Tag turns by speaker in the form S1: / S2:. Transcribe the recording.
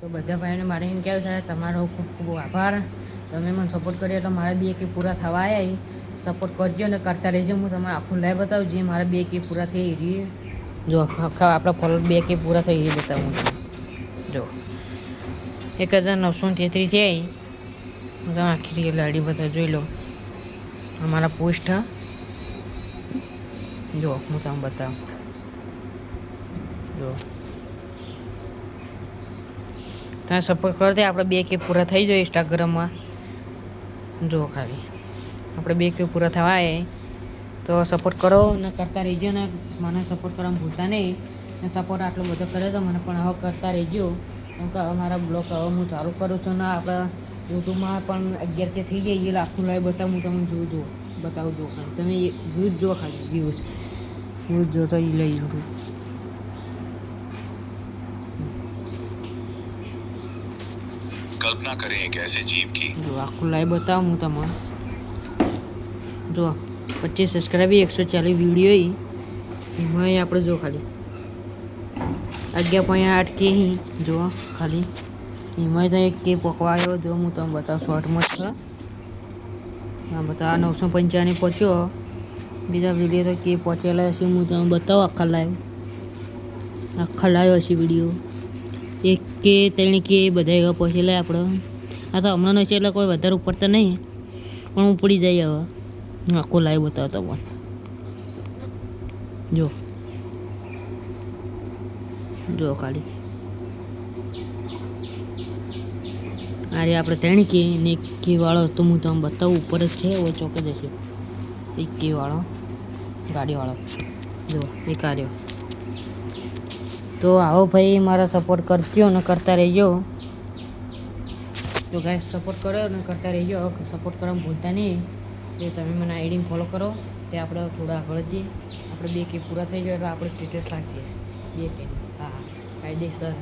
S1: તો બધા ભાઈને મારે એમ કહેવું છે તમારો ખૂબ ખૂબ આભાર. તમે મને સપોર્ટ કર્યો એટલે મારા 2K પૂરા થવા આવ્યા. સપોર્ટ કરજો ને કરતા રહેજો. હું તમને આખું લાઈવ બતાવું જે મારા 2K પૂરા થઈ રહી. જો આખા આપણા ફોલોઅર 2K પૂરા થઈ રહી બતાવું. જો 1933 થઈ. હું તમે આખી રિયલ આઈડી બધા જોઈ લો. અમારા પોસ્ટ જો હું તમને બતાવું. જો તમે સપોર્ટ કરો તે આપણે 2K પૂરા થઈ જાય ઇન્સ્ટાગ્રામમાં. જો ખાલી આપણે 2K પૂરા થવા આવ્યા તો સપોર્ટ કરો ને કરતા રહેજો ને મને સપોર્ટ કરવાનું ભૂલતા નહીં. ને સપોર્ટ આટલો બધો કરે તો મને પણ હવે કરતા રહેજો. કેમ કે હવે મારા બ્લોગ હવે હું ચાલુ કરું છું ને આપણા યુટ્યુબમાં પણ 11K થઈ જાય એટલે આખું લાઈવ બતાવું. હું તમને જોઉં બતાવું જો ખાલી તમે વ્યૂઝ જો ખાલી વ્યૂઝ જો તો એ લઈ જવું.
S2: कल्पना करें एक ऐसे जीव की
S1: जो आखुं लाइव बताऊँ हूँ तमाम जो 25 सब्सक्राइब 140 वीडियो एમાં આપણે જો ખાલી 11.8K જો ખાલી એમાં તો 1K પકવા આવ્યો. જો હું તમને બતાવું શોર્ટમાં છે હા બતા 995 પહોંચ્યો. બીજા વિડીયો તો K પહોંચેલા હશે હું તમને બતાવું આખા લાઈવ હશે વિડીયો 1K 3K બધા એવા પહોંચેલા આપણે. આ તો હમણાંનો છે એટલે કોઈ વધારે ઉપર તો નહીં પણ ઉપડી જાય હવે. આખો લાઈવ બતાવતો પણ જો ખાલી અરે આપણે 3K ને 1K વાળો તો હું તમને બતાવું ઉપર જ છે. હવે ચોકે જશે 1K વાળો ગાડીવાળો જો એ કાર્યો. તો આવો ભાઈ મારા સપોર્ટ કરજો ને કરતા રહેજો. તો ગાઈસ સપોર્ટ કરો ને કરતા રહેજો. સપોર્ટ કરવાનું ભૂલતા નહીં. તો તમે મને આઈડીમાં ફોલો કરો. તે આપણે થોડા આગળ જઈએ. આપણે 2K પૂરા થઈ જાય એટલે આપણે સ્ટેટસ રાખીએ 2K હા કાયદેસર.